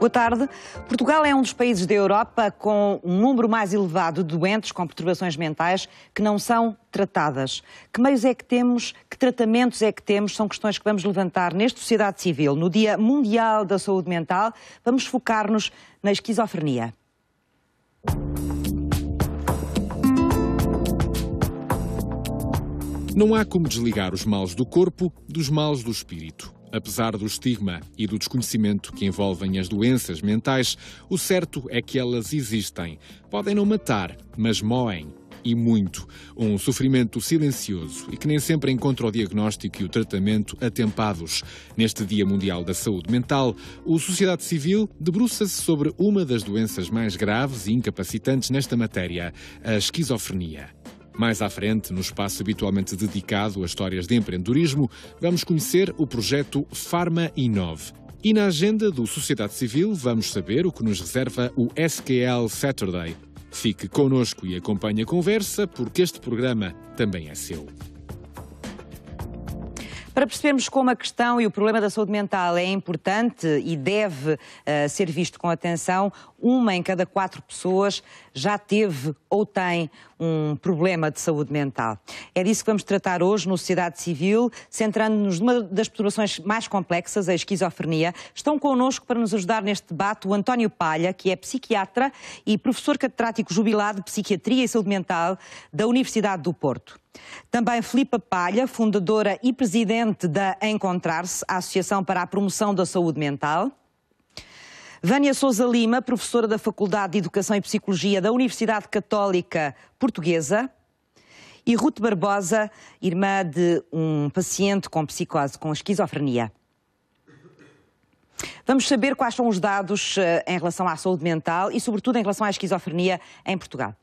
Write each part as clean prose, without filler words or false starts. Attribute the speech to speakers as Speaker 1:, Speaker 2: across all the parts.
Speaker 1: Boa tarde. Portugal é um dos países da Europa com um número mais elevado de doentes com perturbações mentais que não são tratadas. Que meios é que temos, que tratamentos é que temos, são questões que vamos levantar neste Sociedade Civil. No Dia Mundial da Saúde Mental, vamos focar-nos na esquizofrenia.
Speaker 2: Não há como desligar os males do corpo dos males do espírito. Apesar do estigma e do desconhecimento que envolvem as doenças mentais, o certo é que elas existem. Podem não matar, mas moem. E muito. Um sofrimento silencioso e que nem sempre encontra o diagnóstico e o tratamento atempados. Neste Dia Mundial da Saúde Mental, o Sociedade Civil debruça-se sobre uma das doenças mais graves e incapacitantes nesta matéria, a esquizofrenia. Mais à frente, no espaço habitualmente dedicado a histórias de empreendedorismo, vamos conhecer o projeto Pharma Inove. E na agenda do Sociedade Civil vamos saber o que nos reserva o SQL Saturday. Fique connosco e acompanhe a conversa, porque este programa também é seu.
Speaker 1: Para percebermos como a questão e o problema da saúde mental é importante e deve ser visto com atenção, uma em cada 4 pessoas já teve ou tem um problema de saúde mental. É disso que vamos tratar hoje no Sociedade Civil, centrando-nos numa das perturbações mais complexas, a esquizofrenia. Estão connosco para nos ajudar neste debate o António Palha, que é psiquiatra e professor catedrático jubilado de Psiquiatria e Saúde Mental da Universidade do Porto. Também Filipa Palha, fundadora e presidente da Encontrar-se, a Associação para a Promoção da Saúde Mental. Vânia Sousa Lima, professora da Faculdade de Educação e Psicologia da Universidade Católica Portuguesa. E Ruth Barbosa, irmã de um paciente com psicose, com esquizofrenia. Vamos saber quais são os dados em relação à saúde mental e, sobretudo, em relação à esquizofrenia em Portugal.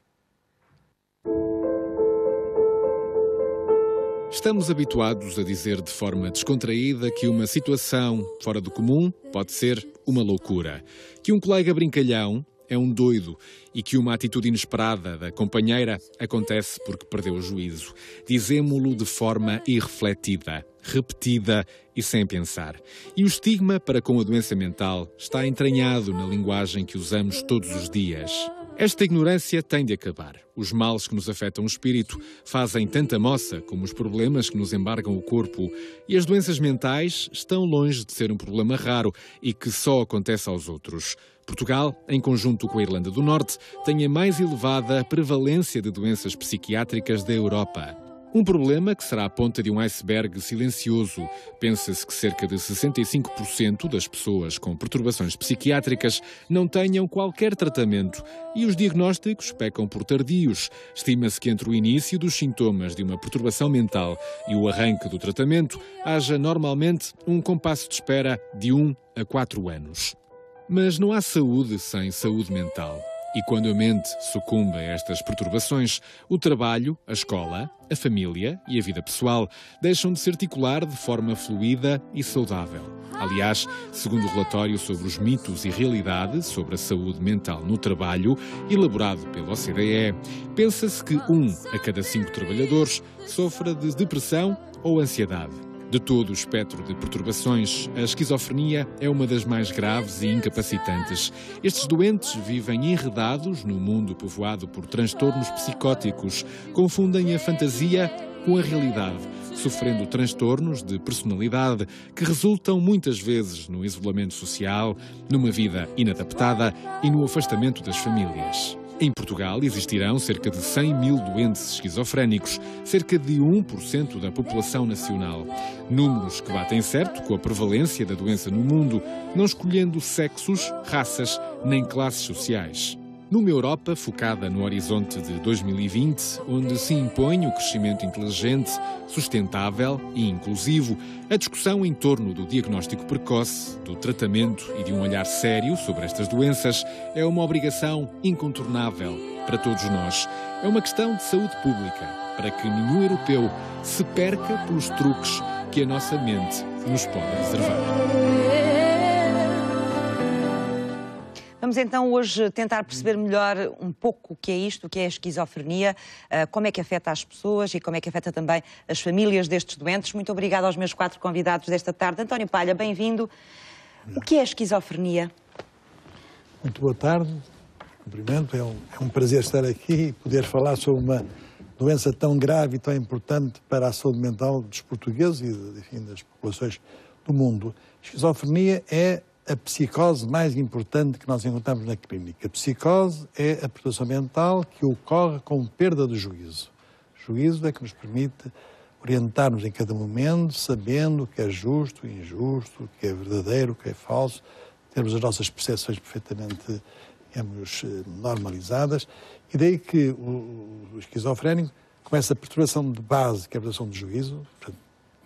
Speaker 2: Estamos habituados a dizer de forma descontraída que uma situação fora do comum pode ser uma loucura, que um colega brincalhão é um doido e que uma atitude inesperada da companheira acontece porque perdeu o juízo. Dizemo-lo de forma irrefletida, repetida e sem pensar. E o estigma para com a doença mental está entranhado na linguagem que usamos todos os dias. Esta ignorância tem de acabar. Os males que nos afetam o espírito fazem tanta moça como os problemas que nos embargam o corpo. E as doenças mentais estão longe de ser um problema raro e que só acontece aos outros. Portugal, em conjunto com a Irlanda do Norte, tem a mais elevada prevalência de doenças psiquiátricas da Europa. Um problema que será a ponta de um iceberg silencioso. Pensa-se que cerca de 65% das pessoas com perturbações psiquiátricas não tenham qualquer tratamento e os diagnósticos pecam por tardios. Estima-se que entre o início dos sintomas de uma perturbação mental e o arranque do tratamento haja normalmente um compasso de espera de 1 a 4 anos. Mas não há saúde sem saúde mental. E quando a mente sucumbe a estas perturbações, o trabalho, a escola, a família e a vida pessoal deixam de se articular de forma fluida e saudável. Aliás, segundo o relatório sobre os mitos e realidade sobre a saúde mental no trabalho, elaborado pela OCDE, pensa-se que 1 a cada 5 trabalhadores sofra de depressão ou ansiedade. De todo o espectro de perturbações, a esquizofrenia é uma das mais graves e incapacitantes. Estes doentes vivem enredados no mundo povoado por transtornos psicóticos, confundem a fantasia com a realidade, sofrendo transtornos de personalidade que resultam muitas vezes no isolamento social, numa vida inadaptada e no afastamento das famílias. Em Portugal existirão cerca de 100 mil doentes esquizofrénicos, cerca de 1% da população nacional. Números que batem certo com a prevalência da doença no mundo, não escolhendo sexos, raças nem classes sociais. Numa Europa focada no horizonte de 2020, onde se impõe o crescimento inteligente, sustentável e inclusivo, a discussão em torno do diagnóstico precoce, do tratamento e de um olhar sério sobre estas doenças é uma obrigação incontornável para todos nós. É uma questão de saúde pública, para que nenhum europeu se perca pelos truques que a nossa mente nos pode reservar.
Speaker 1: Vamos então hoje tentar perceber melhor um pouco o que é isto, o que é a esquizofrenia, como é que afeta as pessoas e como é que afeta também as famílias destes doentes. Muito obrigada aos meus 4 convidados desta tarde. António Palha, bem-vindo. O que é a esquizofrenia?
Speaker 3: Muito boa tarde, cumprimento, é um prazer estar aqui e poder falar sobre uma doença tão grave e tão importante para a saúde mental dos portugueses e, enfim, das populações do mundo. A esquizofrenia é a psicose mais importante que nós encontramos na clínica. A psicose é a perturbação mental que ocorre com perda de juízo. O juízo é que nos permite orientar-nos em cada momento, sabendo o que é justo e injusto, o que é verdadeiro, o que é falso, termos as nossas percepções perfeitamente, digamos, normalizadas, e daí que o esquizofrénico, com essa perturbação de base, que é a perturbação do juízo,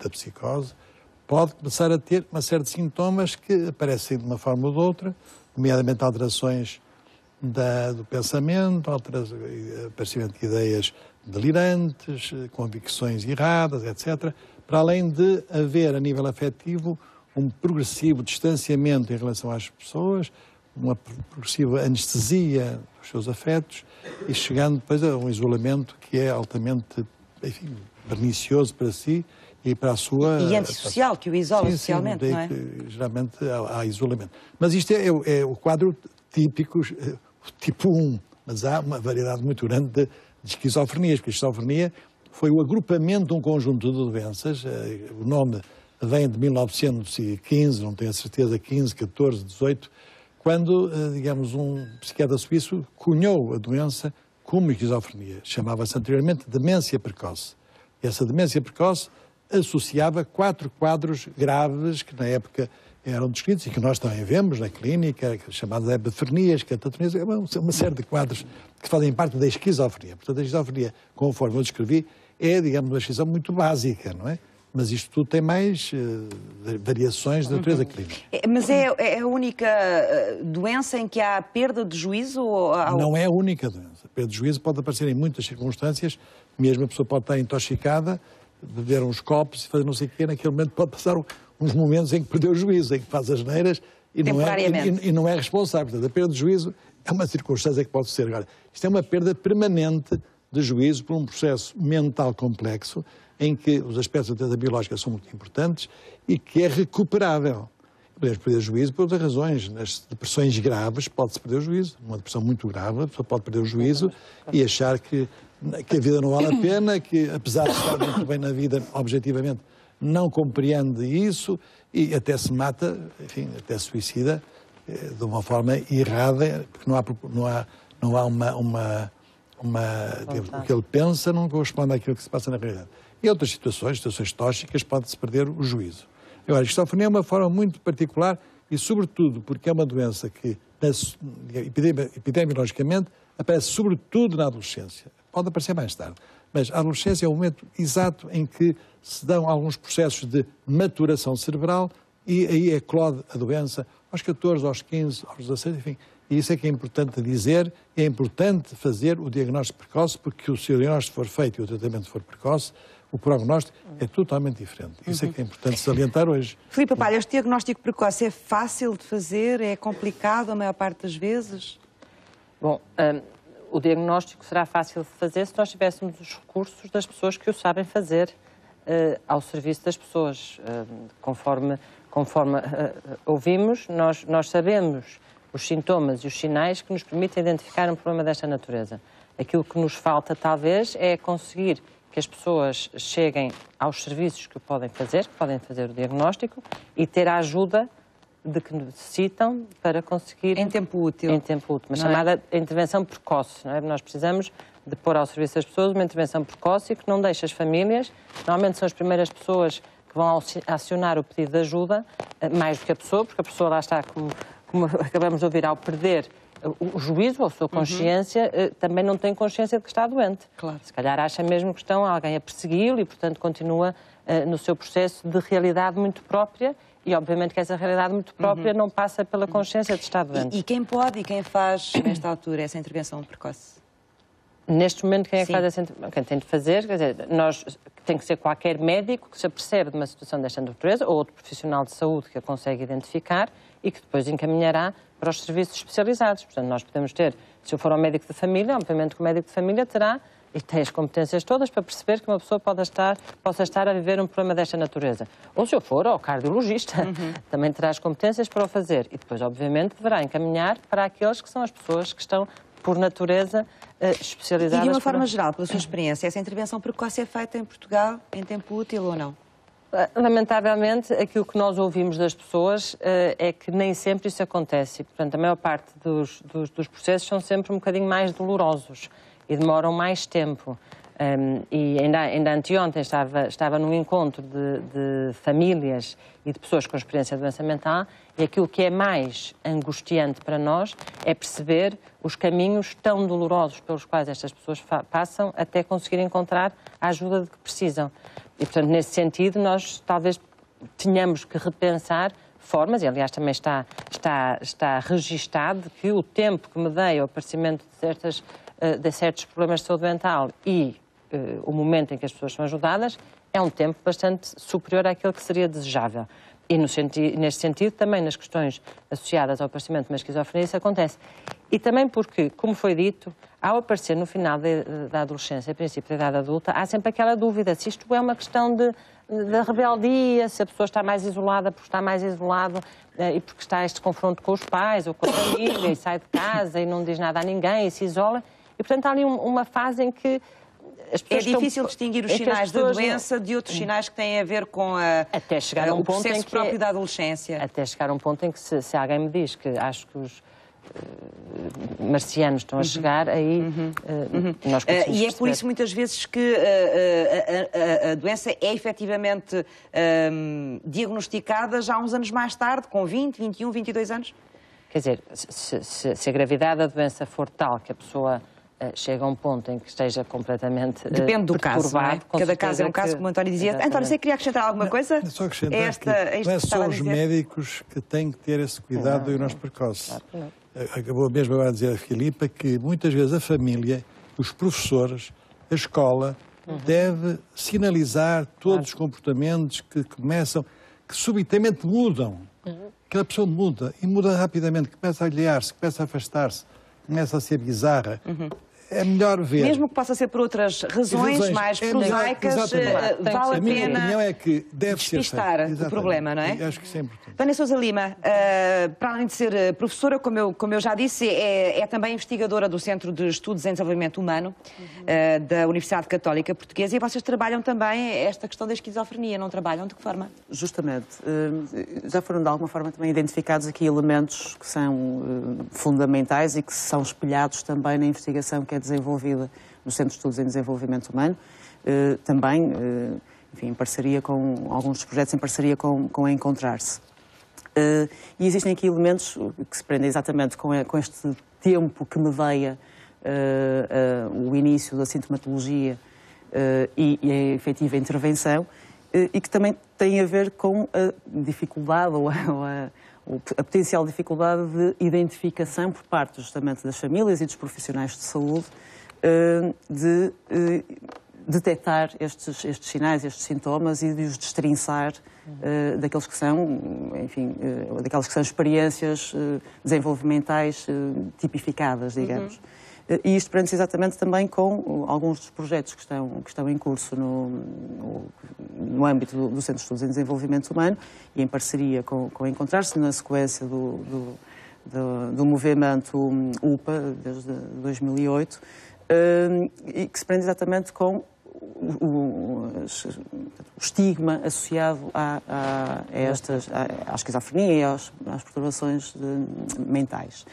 Speaker 3: da psicose, pode começar a ter uma série de sintomas que aparecem de uma forma ou de outra, nomeadamente alterações do pensamento, aparecimento de ideias delirantes, convicções erradas, etc., para além de haver, a nível afetivo, um progressivo distanciamento em relação às pessoas, uma progressiva anestesia dos seus afetos e chegando depois a um isolamento que é altamente, enfim, pernicioso para si e para a sua...
Speaker 1: E antissocial, que o isola socialmente, não é?
Speaker 3: Geralmente há isolamento. Mas isto é o quadro típico, tipo 1, mas há uma variedade muito grande de esquizofrenias, porque a esquizofrenia foi o agrupamento de um conjunto de doenças, o nome vem de 1915, não tenho a certeza, 15, 14, 18, quando, digamos, um psiquiatra suíço cunhou a doença como esquizofrenia. Chamava-se anteriormente demência precoce. E essa demência precoce associava 4 quadros graves que na época eram descritos e que nós também vemos na clínica, chamadas epifrenias, catatonias, uma série de quadros que fazem parte da esquizofrenia. Portanto, a esquizofrenia, conforme eu descrevi, é, digamos, uma descrição muito básica, não é? Mas isto tudo tem mais variações de natureza clínica.
Speaker 1: Mas é a única doença em que há perda de juízo?
Speaker 3: Não é a única doença. A perda de juízo pode aparecer em muitas circunstâncias. Mesmo a pessoa pode estar intoxicada, beber uns copos e fazer não sei o quê. Naquele momento pode passar uns momentos em que perdeu o juízo, em que faz as neiras e não é responsável. Portanto, a perda de juízo é uma circunstância que pode ser. Agora, isto é uma perda permanente de juízo por um processo mental complexo em que os aspectos da natureza biológica são muito importantes e que é recuperável. Podemos perder o juízo por outras razões. Nas depressões graves pode-se perder o juízo. Numa depressão muito grave, a pessoa pode perder o juízo e achar que a vida não vale a pena, que apesar de estar muito bem na vida, objetivamente, não compreende isso e até se mata, enfim, até se suicida de uma forma errada, porque não há digamos, o que ele pensa não corresponde àquilo que se passa na realidade. E outras situações tóxicas, pode-se perder o juízo. Agora, a esquizofrenia é uma forma muito particular e, sobretudo, porque é uma doença que, epidemiologicamente, aparece sobretudo na adolescência. Pode aparecer mais tarde, mas a adolescência é o momento exato em que se dão alguns processos de maturação cerebral e aí eclode a doença aos 14, aos 15, aos 16, enfim. E isso é que é importante dizer, é importante fazer o diagnóstico precoce, porque se o diagnóstico for feito e o tratamento for precoce, o prognóstico é totalmente diferente. Isso é que é importante salientar hoje.
Speaker 1: Filipe Palha, este diagnóstico precoce é fácil de fazer? É complicado a maior parte das vezes?
Speaker 4: Bom, o diagnóstico será fácil de fazer se nós tivéssemos os recursos das pessoas que o sabem fazer ao serviço das pessoas. Conforme ouvimos, nós sabemos os sintomas e os sinais que nos permitem identificar um problema desta natureza. Aquilo que nos falta, talvez, é conseguir que as pessoas cheguem aos serviços que podem fazer o diagnóstico e ter a ajuda de que necessitam para conseguir...
Speaker 1: Em tempo útil.
Speaker 4: Em tempo útil, uma chamada intervenção precoce, não é? Nós precisamos de pôr ao serviço das pessoas uma intervenção precoce e que não deixe as famílias, normalmente são as primeiras pessoas que vão acionar o pedido de ajuda, mais do que a pessoa, porque a pessoa lá está, como acabamos de ouvir, ao perder o juízo, a sua consciência, também não tem consciência de que está doente.
Speaker 1: Claro.
Speaker 4: Se calhar acha mesmo que estão alguém a persegui-lo e, portanto, continua no seu processo de realidade muito própria e, obviamente, que essa realidade muito própria não passa pela consciência de estar doente.
Speaker 1: E quem pode e quem faz, nesta altura, essa intervenção precoce?
Speaker 4: Neste momento, quem é que faz essa intervenção? Quem tem de fazer, quer dizer, tem que ser qualquer médico que se apercebe de uma situação desta natureza, ou outro profissional de saúde que a consegue identificar e que depois encaminhará para os serviços especializados. Portanto, nós podemos ter, se eu for ao médico de família, obviamente que o médico de família terá e tem as competências todas para perceber que uma pessoa possa estar a viver um problema desta natureza. Ou se eu for ao cardiologista, também terá as competências para o fazer. E depois, obviamente, deverá encaminhar para aqueles que são as pessoas que estão, por natureza, especializadas.
Speaker 1: E de uma forma geral, pela sua experiência, essa intervenção precoce é feita em Portugal em tempo útil ou não?
Speaker 4: Lamentavelmente, aquilo que nós ouvimos das pessoas é que nem sempre isso acontece. Portanto, a maior parte dos processos são sempre um bocadinho mais dolorosos e demoram mais tempo. E ainda anteontem estava num encontro de famílias e de pessoas com experiência de doença mental, e aquilo que é mais angustiante para nós é perceber os caminhos tão dolorosos pelos quais estas pessoas passam até conseguir encontrar a ajuda de que precisam. E, portanto, nesse sentido, nós talvez tenhamos que repensar formas, e aliás também está registado que o tempo que me dei ao aparecimento de certos problemas de saúde mental e o momento em que as pessoas são ajudadas é um tempo bastante superior àquele que seria desejável. E neste sentido, também nas questões associadas ao aparecimento de uma esquizofrenia, isso acontece. E também porque, como foi dito, ao aparecer no final da adolescência, princípio da idade adulta, há sempre aquela dúvida se isto é uma questão de rebeldia, se a pessoa está mais isolada porque está mais isolado e porque está este confronto com os pais ou com a família e sai de casa e não diz nada a ninguém e se isola. E, portanto, há ali uma fase em que as pessoas
Speaker 1: difícil distinguir os sinais da doença de outros sinais que têm a ver com
Speaker 4: até chegar a um
Speaker 1: o
Speaker 4: ponto
Speaker 1: processo
Speaker 4: em que
Speaker 1: próprio da adolescência.
Speaker 4: Até chegar a um ponto em que se alguém me diz que acho que os marcianos estão a chegar, aí nós conseguimos
Speaker 1: E é por
Speaker 4: perceber.
Speaker 1: isso muitas vezes que a doença é efetivamente diagnosticada já uns anos mais tarde, com 20, 21, 22 anos?
Speaker 4: Quer dizer, se a gravidade da doença for tal que a pessoa chega a um ponto em que esteja completamente
Speaker 1: depende do caso, não é? Cada caso é um caso, como o António dizia.
Speaker 4: Exatamente.
Speaker 1: António, você queria acrescentar alguma coisa?
Speaker 3: Só acrescentar que não é só os médicos que têm que ter esse cuidado do diagnóstico precoce.
Speaker 4: Claro.
Speaker 3: Acabou mesmo agora de dizer a Filipa que muitas vezes a família, os professores, a escola, deve sinalizar todos os comportamentos que começam, que subitamente mudam. Aquela pessoa muda, e muda rapidamente, começa a alhear-se, começa a afastar-se, começa a ser bizarra. É melhor ver.
Speaker 1: Mesmo que possa ser por outras razões mais prosaicas, vale a
Speaker 3: minha
Speaker 1: pena
Speaker 3: opinião é que deve ser
Speaker 1: despistar
Speaker 3: feito.
Speaker 1: o problema, não é?
Speaker 3: Eu acho que isso é importante.
Speaker 1: Vânia Sousa Lima, para além de ser professora, como eu já disse, é também investigadora do Centro de Estudos em Desenvolvimento Humano da Universidade Católica Portuguesa, e vocês trabalham também esta questão da esquizofrenia, não trabalham? De que forma?
Speaker 5: Justamente. Já foram de alguma forma também identificados aqui elementos que são fundamentais e que são espelhados também na investigação que é desenvolvida no Centro de Estudos em Desenvolvimento Humano, também, enfim, em parceria com alguns dos projetos, em parceria com a Encontrar-se. E existem aqui elementos que se prendem exatamente com este tempo que medeia o início da sintomatologia e a efetiva intervenção, e que também têm a ver com a dificuldade ou a potencial dificuldade de identificação por parte justamente das famílias e dos profissionais de saúde de detectar estes sinais, estes sintomas e de os destrinçar daqueles que são, enfim, daquelas que são experiências desenvolvimentais tipificadas, digamos. E isto prende-se exatamente também com alguns dos projetos que estão em curso no âmbito do Centro de Estudos em Desenvolvimento Humano e em parceria com a Encontrar-se na sequência do movimento UPA, desde 2008, e que se prende exatamente com o estigma associado à esquizofrenia e às perturbações mentais.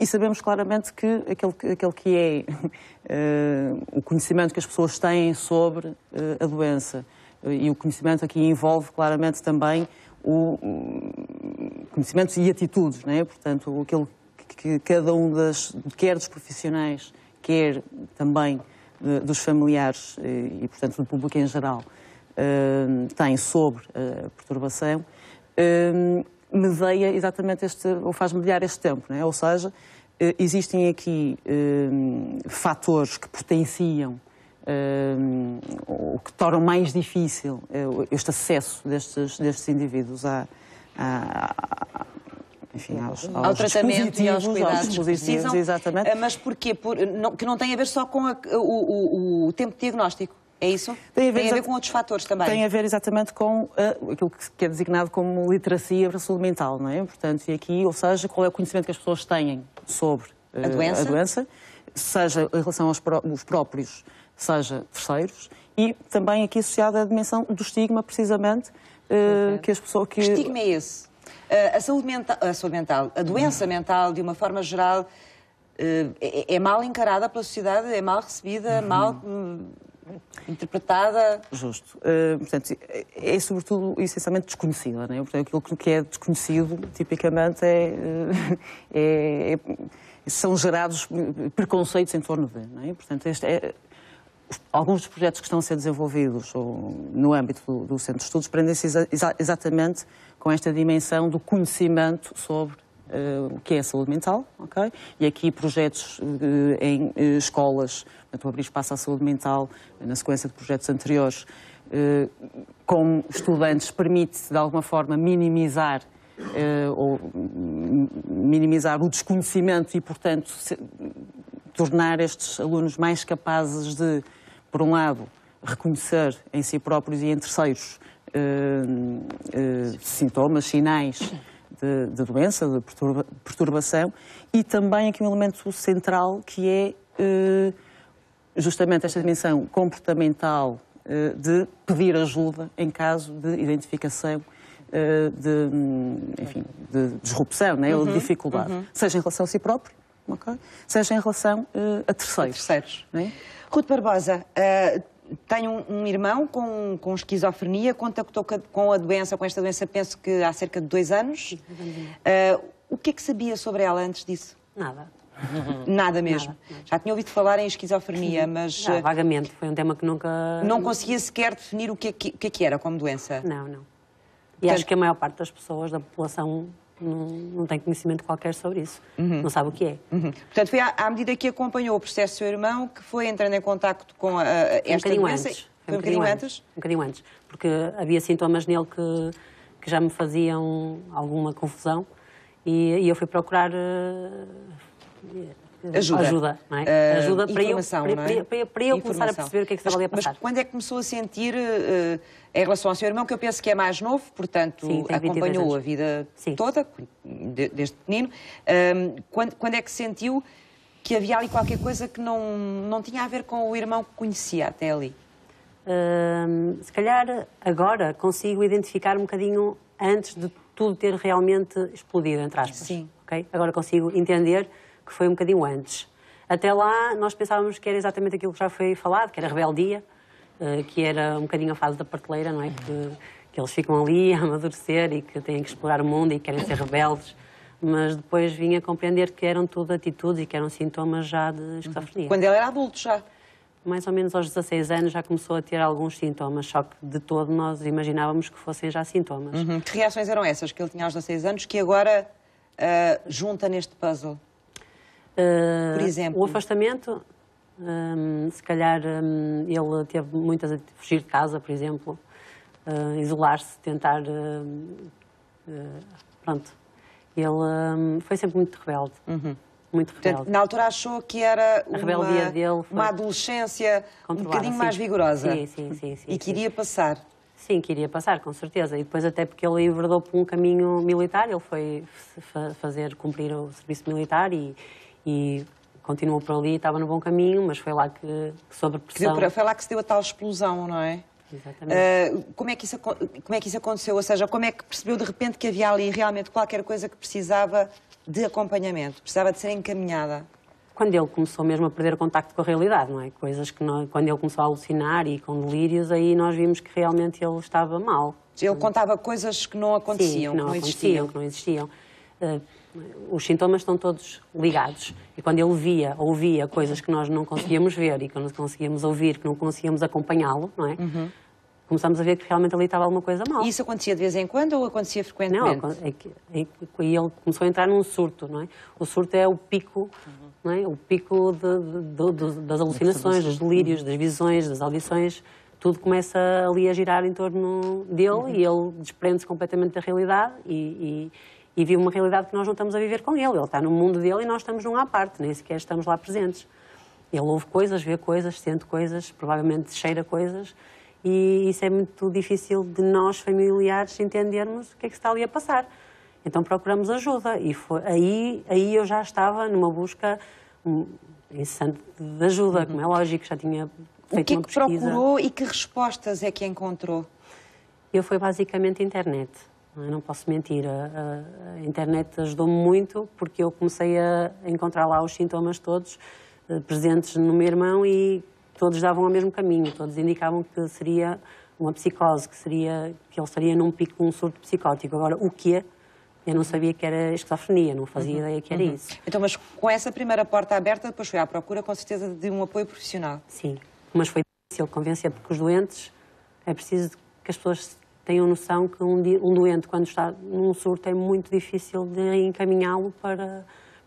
Speaker 5: E sabemos claramente que aquele que é o conhecimento que as pessoas têm sobre a doença, e o conhecimento aqui envolve claramente também o conhecimentos e atitudes, não é? Portanto, aquilo que cada um quer dos profissionais, quer também dos familiares e, portanto, do público em geral, tem sobre a perturbação, medeia exatamente ou faz mediar este tempo, não é? Ou seja, existem aqui fatores que potenciam ou que tornam mais difícil este acesso destes indivíduos
Speaker 1: ao tratamento e aos cuidados
Speaker 5: que precisam. Exatamente.
Speaker 1: Mas porquê? Que não tem a ver só com o tempo de diagnóstico, é isso? Tem a ver com outros fatores também?
Speaker 5: Tem a ver exatamente com aquilo que é designado como literacia para a saúde mental, não é? Portanto, e aqui, ou seja, qual é o conhecimento que as pessoas têm sobre a doença, seja em relação aos próprios, seja terceiros, e também aqui associada à dimensão do estigma, precisamente, que as pessoas...
Speaker 1: Que estigma é esse? A saúde mental, a doença mental, de uma forma geral, é mal encarada pela sociedade, é mal recebida, mal interpretada?
Speaker 5: Justo. Portanto, é sobretudo, essencialmente, desconhecida, não é? Portanto, aquilo que é desconhecido, tipicamente, são gerados preconceitos em torno de, não é? Portanto, alguns dos projetos que estão a ser desenvolvidos no âmbito do Centro de Estudos prendem-se exatamente com esta dimensão do conhecimento sobre o que é a saúde mental, ok? E aqui projetos em escolas, portanto, abrir espaço à saúde mental, na sequência de projetos anteriores, com estudantes, permite, de alguma forma, minimizar o desconhecimento e, portanto, tornar estes alunos mais capazes de, por um lado, reconhecer em si próprios e em terceiros sintomas, sinais de doença, de perturbação, e também aqui um elemento central que é justamente esta dimensão comportamental de pedir ajuda em caso de identificação de disrupção, né, ou de dificuldade, seja em relação a si próprio, okay? Seja em relação a terceiros. Né?
Speaker 1: Ruth Barbosa, tenho um irmão com esquizofrenia, contactou com a doença, com esta doença, penso que há cerca de 2 anos. O que é que sabia sobre ela antes disso?
Speaker 6: Nada.
Speaker 1: Nada mesmo? Nada. Já tinha ouvido falar em esquizofrenia, mas...
Speaker 6: vagamente, foi um tema que nunca...
Speaker 1: Não conseguia sequer definir o que é que era como doença?
Speaker 6: Não. E acho que a maior parte das pessoas, da população, não tem conhecimento qualquer sobre isso. Não sabe o que é.
Speaker 1: Portanto, foi à medida que acompanhou o processo do seu irmão que foi entrando em contacto com esta doença?
Speaker 6: Foi um bocadinho antes. Um bocadinho antes. Porque havia sintomas nele que já me faziam alguma confusão e eu fui procurar ajuda, não é? Ajuda para eu começar a perceber o que é que estava ali a passar.
Speaker 1: Mas quando é que começou a sentir, em relação ao seu irmão, que eu penso que é mais novo, portanto, sim, acompanhou a vida toda, desde pequenino, quando é que sentiu que havia ali qualquer coisa que não tinha a ver com o irmão que conhecia até ali?
Speaker 6: Se calhar agora consigo identificar um bocadinho antes de tudo ter realmente explodido, entre aspas.
Speaker 1: Sim.
Speaker 6: Okay? Agora consigo entender que foi um bocadinho antes. Até lá nós pensávamos que era exatamente aquilo que já foi falado, que era rebeldia, que era um bocadinho a fase da prateleira, não é? Que eles ficam ali a amadurecer e que têm que explorar o mundo e querem ser rebeldes, mas depois vim a compreender que eram tudo atitudes e que eram sintomas já de esquizofrenia.
Speaker 1: Quando ele era adulto já?
Speaker 6: Mais ou menos aos 16 anos já começou a ter alguns sintomas, só que de todo nós imaginávamos que fossem já sintomas.
Speaker 1: Que reações eram essas que ele tinha aos 16 anos que agora junta neste puzzle? Por exemplo?
Speaker 6: O afastamento, se calhar ele teve muitas a fugir de casa, por exemplo, isolar-se, tentar... pronto. Ele foi sempre muito rebelde. Muito rebelde.
Speaker 1: Portanto, na altura achou que era
Speaker 6: uma
Speaker 1: adolescência um bocadinho mais vigorosa.
Speaker 6: Sim.
Speaker 1: E queria passar.
Speaker 6: Sim, queria passar, com certeza. E depois até porque ele enveredou por um caminho militar, ele foi cumprir o serviço militar e continuou por ali, estava no bom caminho, mas foi lá que sob pressão...
Speaker 1: Foi lá que se deu a tal explosão, não é?
Speaker 6: Exatamente.
Speaker 1: Como é que isso aconteceu? Ou seja, como é que percebeu de repente que havia ali realmente qualquer coisa que precisava de acompanhamento, precisava de ser encaminhada?
Speaker 6: Quando ele começou mesmo a perder o contacto com a realidade, não é? Coisas que quando ele começou a alucinar e com delírios, aí nós vimos que realmente ele estava mal.
Speaker 1: Ele contava coisas que não aconteciam,
Speaker 6: que não existiam. Os sintomas estão todos ligados. E quando ele via ou ouvia coisas que nós não conseguíamos ver e que não conseguíamos ouvir, que não conseguíamos acompanhá-lo, não é? começamos a ver que realmente ali estava alguma coisa mal.
Speaker 1: E isso acontecia de vez em quando ou acontecia frequentemente?
Speaker 6: Não, e ele começou a entrar num surto, não é? O surto é o pico, não é? O pico das alucinações, dos delírios, das visões, das audições, tudo começa ali a girar em torno dele e ele desprende-se completamente da realidade e vive uma realidade que nós não estamos a viver com ele. Ele está no mundo dele e nós estamos num à parte, nem sequer estamos lá presentes. Ele ouve coisas, vê coisas, sente coisas, provavelmente cheira coisas, e isso é muito difícil de nós, familiares, entendermos o que é que se está ali a passar. Então procuramos ajuda e foi, aí eu já estava numa busca incessante de ajuda, como é lógico, já tinha feito uma pesquisa.
Speaker 1: O que é que procurou e que respostas é que encontrou?
Speaker 6: Foi basicamente internet. Eu não posso mentir, a internet ajudou-me muito porque eu comecei a encontrar lá os sintomas todos presentes no meu irmão e todos davam ao mesmo caminho, todos indicavam que seria uma psicose, que ele estaria num pico, um surto psicótico. Agora, o quê? Eu não sabia que era esquizofrenia, não fazia ideia que era isso.
Speaker 1: Então, mas com essa primeira porta aberta, depois foi à procura, com certeza, de um apoio profissional.
Speaker 6: Sim, mas foi difícil convencer, porque os doentes, é preciso que as pessoas tenham noção que um doente, quando está num surto, é muito difícil de encaminhá-lo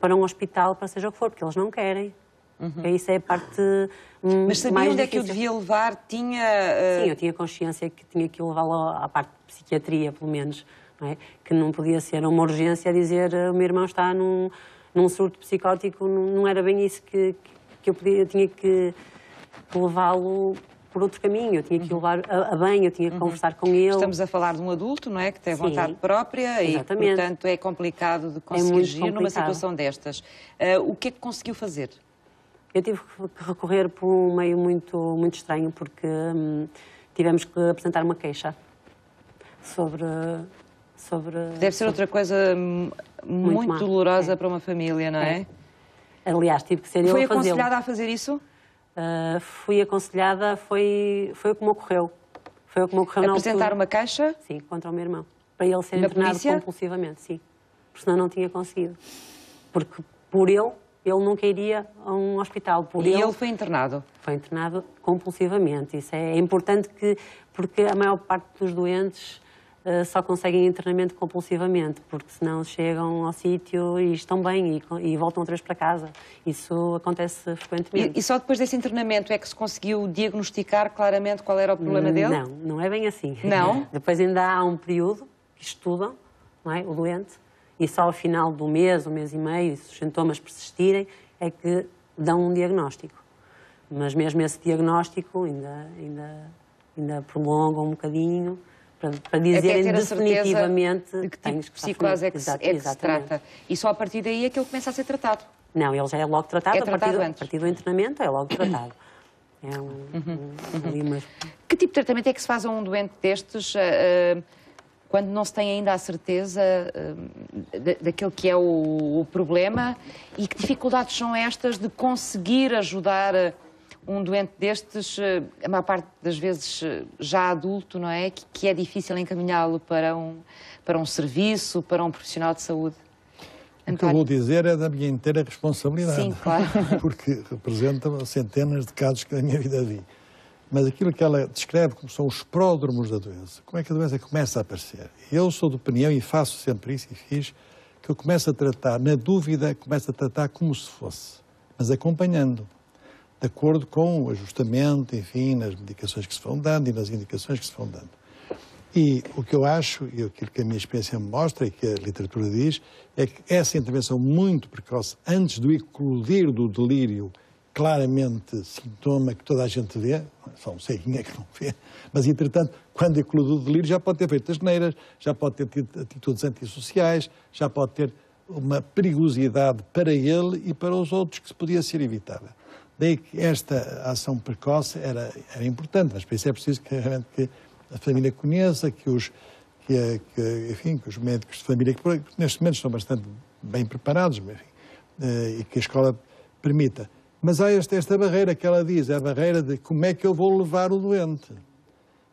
Speaker 6: para um hospital, para seja o que for, porque eles não querem. Isso é a parte
Speaker 1: Mas sabia onde é que o devia levar?
Speaker 6: Sim, eu tinha consciência que tinha que levá-lo à parte de psiquiatria, pelo menos. Não é? Que não podia ser uma urgência dizer o meu irmão está num surto psicótico, não era bem isso que eu tinha que levá-lo por outro caminho, eu tinha que o levar a bem, eu tinha que conversar com ele.
Speaker 1: Estamos a falar de um adulto, não é? Que tem vontade própria
Speaker 6: exatamente.
Speaker 1: E, portanto, é complicado de conseguir agir numa situação destas. O que é que conseguiu fazer?
Speaker 6: Eu tive que recorrer por um meio muito, muito estranho, porque tivemos que apresentar uma queixa sobre...
Speaker 1: Deve ser outra coisa muito dolorosa para uma família, não é?
Speaker 6: Aliás, tive que ser eu a fazê-lo.
Speaker 1: Foi aconselhada a fazer isso?
Speaker 6: Fui aconselhada, foi o que me ocorreu. Foi o que me ocorreu na altura.
Speaker 1: Apresentar uma queixa?
Speaker 6: Sim, contra o meu irmão. Para ele ser internado compulsivamente, sim. Porque senão não tinha conseguido. Porque por ele nunca iria a um hospital.
Speaker 1: Ele foi internado?
Speaker 6: Foi internado compulsivamente. Isso é importante porque a maior parte dos doentes só conseguem internamento compulsivamente, porque senão chegam ao sítio e estão bem e voltam outra vez para casa. Isso acontece frequentemente.
Speaker 1: E só depois desse internamento é que se conseguiu diagnosticar claramente qual era o problema dele?
Speaker 6: Não é bem assim.
Speaker 1: Não?
Speaker 6: Depois ainda há um período que estudam, não é, o doente, e só ao final do mês, um mês e meio, se os sintomas persistirem, é que dão um diagnóstico. Mas mesmo esse diagnóstico ainda prolongam um bocadinho, para dizerem definitivamente
Speaker 1: de que tipo de psicose é que se trata. E só a partir daí é que ele começa a ser tratado?
Speaker 6: Não, ele já é logo tratado,
Speaker 1: a
Speaker 6: partir do internamento é logo tratado.
Speaker 1: Que tipo de tratamento é que se faz a um doente destes quando não se tem ainda a certeza daquele que é o problema? E que dificuldades são estas de conseguir ajudar um doente destes, a maior parte das vezes já adulto, não é? Que é difícil encaminhá-lo para um serviço, para um profissional de saúde?
Speaker 3: O que eu vou dizer é da minha inteira responsabilidade.
Speaker 1: Sim, claro.
Speaker 3: Porque representa centenas de casos que na minha vida vi. Mas aquilo que ela descreve como são os pródromos da doença, como é que a doença começa a aparecer? Eu sou de opinião, e faço sempre isso, e fiz, que eu começo a tratar, na dúvida, começo a tratar como se fosse, mas acompanhando, de acordo com o ajustamento, enfim, nas medicações que se vão dando e nas indicações que se vão dando. E o que eu acho, e aquilo que a minha experiência me mostra e que a literatura diz, é que essa intervenção muito precoce, antes do eclodir do delírio, claramente sintoma que toda a gente vê, só um ceguinho é que não vê, mas entretanto, quando eclodiu o delírio, já pode ter feito asneiras, já pode ter tido atitudes antissociais, já pode ter uma perigosidade para ele e para os outros que se podia ser evitada. Daí que esta ação precoce era importante, mas para isso é preciso que realmente que a família conheça, que os médicos de família, que neste momento estão bastante bem preparados, enfim, e que a escola permita. Mas há esta barreira que ela diz, é a barreira de como é que eu vou levar o doente.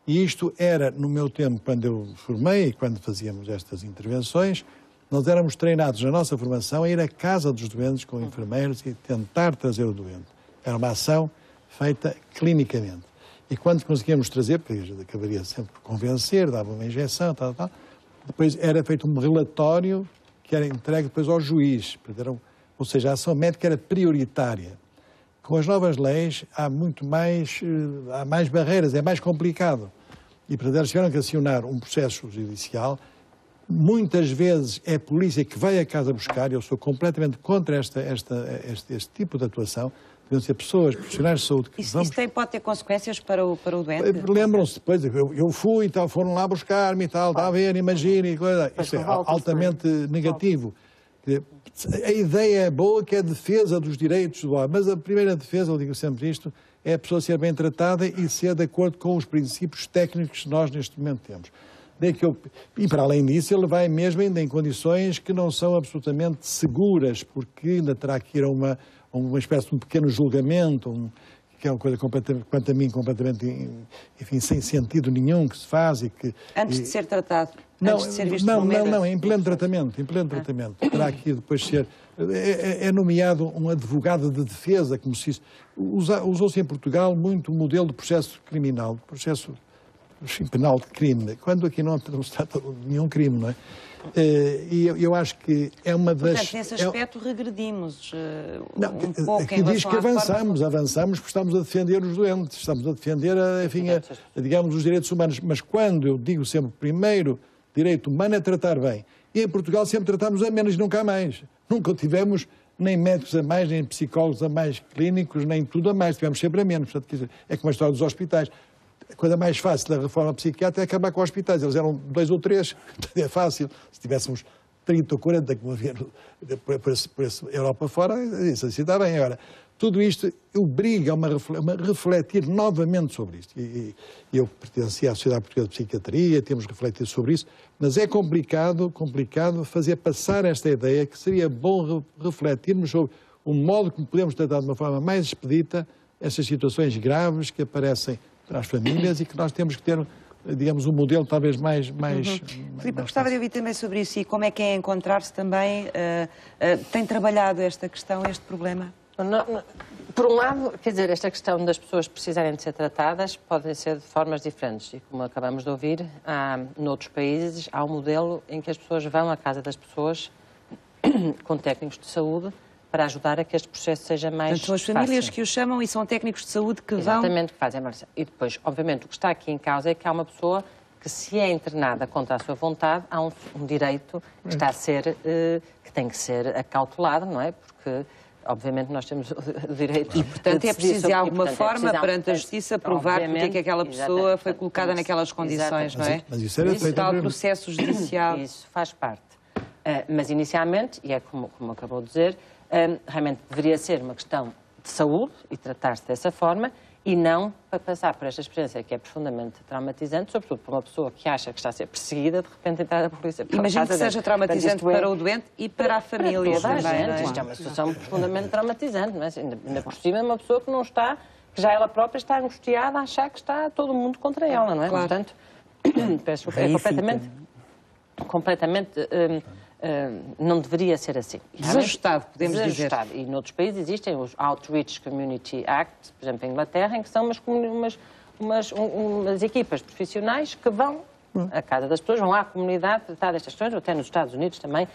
Speaker 3: E isto era, no meu tempo, quando eu formei e quando fazíamos estas intervenções, nós éramos treinados na nossa formação a ir à casa dos doentes com enfermeiros e tentar trazer o doente. Era uma ação feita clinicamente. E quando conseguíamos trazer, porque a gente acabaria sempre por convencer, dava uma injeção, tal, depois era feito um relatório que era entregue depois ao juiz. Ou seja, a ação médica era prioritária. Com as novas leis há mais barreiras, é mais complicado. E, portanto, eles tiveram que acionar um processo judicial. Muitas vezes é a polícia que vai a casa buscar, eu sou completamente contra este tipo de atuação. Deviam ser pessoas, profissionais de saúde que
Speaker 1: Isso pode ter consequências para o doente?
Speaker 3: Lembram-se depois, eu fui e tal, foram lá buscar-me e tal, está a ver, imagine, isso é altamente negativo. A ideia é boa, que é a defesa dos direitos do homem, mas a primeira defesa, eu digo sempre isto, é a pessoa ser bem tratada e ser de acordo com os princípios técnicos que nós neste momento temos. E para além disso, ele vai mesmo ainda em condições que não são absolutamente seguras, porque ainda terá que ir a uma espécie de um pequeno julgamento, que é uma coisa quanto a mim, completamente, enfim, sem sentido nenhum que se faz.
Speaker 1: Antes de ser tratado? Antes de ser visto
Speaker 3: não, em pleno tratamento, Terá que depois ser... É nomeado um advogado de defesa, como se isso... Usou-se em Portugal muito o modelo de processo criminal, processo penal de crime, quando aqui não se trata de nenhum crime, não é? E eu acho que é uma das...
Speaker 1: Portanto, nesse aspecto regredimos um pouco
Speaker 3: aqui diz que avançamos porque estamos a defender os doentes, estamos a defender, enfim, digamos, os direitos humanos. Mas quando eu digo sempre, primeiro, direito humano é tratar bem. E em Portugal sempre tratamos a menos e nunca a mais. Nunca tivemos nem médicos a mais, nem psicólogos a mais, clínicos, nem tudo a mais. Tivemos sempre a menos. Portanto, é como a história dos hospitais. A coisa mais fácil da reforma psiquiátrica é acabar com hospitais. Eles eram 2 ou 3, é fácil. Se tivéssemos 30 ou 40, como havia por essa Europa fora, isso assim está bem. Agora, tudo isto obriga a refletir novamente sobre isto. E eu pertencia à Sociedade Portuguesa de Psiquiatria, temos refletido sobre isso, mas é complicado fazer passar esta ideia que seria bom refletirmos sobre o modo como podemos tratar de uma forma mais expedita essas situações graves que aparecem para as famílias e que nós temos que ter, digamos, um modelo talvez mais...
Speaker 1: Filipe, gostava de ouvir também sobre isso e como é que é encontrar-se também, tem trabalhado esta questão, este problema?
Speaker 4: Por um lado, quer dizer, esta questão das pessoas precisarem de ser tratadas podem ser de formas diferentes e como acabamos de ouvir, noutros países há um modelo em que as pessoas vão à casa das pessoas com técnicos de saúde para ajudar a que este processo seja mais fácil.
Speaker 1: São as famílias que o chamam e são técnicos de saúde que vão...
Speaker 4: Exatamente, que fazem a marcha. E depois, obviamente, o que está aqui em causa é que há uma pessoa que, se é internada contra a sua vontade, há um direito que está a ser, que tem que ser acautelado, não é? Porque, obviamente, nós temos o direito...
Speaker 1: E, portanto, é preciso, de alguma forma, perante a Justiça, provar porque é que aquela pessoa foi colocada naquelas condições, não é?
Speaker 3: Mas isso era feito...
Speaker 1: Isso o processo judicial.
Speaker 4: Isso faz parte. Mas, inicialmente, e é como acabou de dizer, realmente deveria ser uma questão de saúde e tratar-se dessa forma e não para passar por esta experiência que é profundamente traumatizante, sobretudo para uma pessoa que acha que está a ser perseguida, de repente entrar a polícia.
Speaker 1: Imagino que seja traumatizante para o doente e para a família.
Speaker 4: Para toda a gente. Isto é uma situação profundamente traumatizante, não é? Ainda por cima é uma pessoa que não está, que já ela própria está angustiada a achar que está todo mundo contra ela, não é?
Speaker 1: Claro.
Speaker 4: Portanto, é completamente não deveria ser assim.
Speaker 1: Desajustado, podemos dizer.
Speaker 4: E noutros países existem os Outreach Community Act, por exemplo, em Inglaterra, em que são umas equipas profissionais que vão à casa das pessoas, vão à comunidade tratar destas questões, ou até nos Estados Unidos também,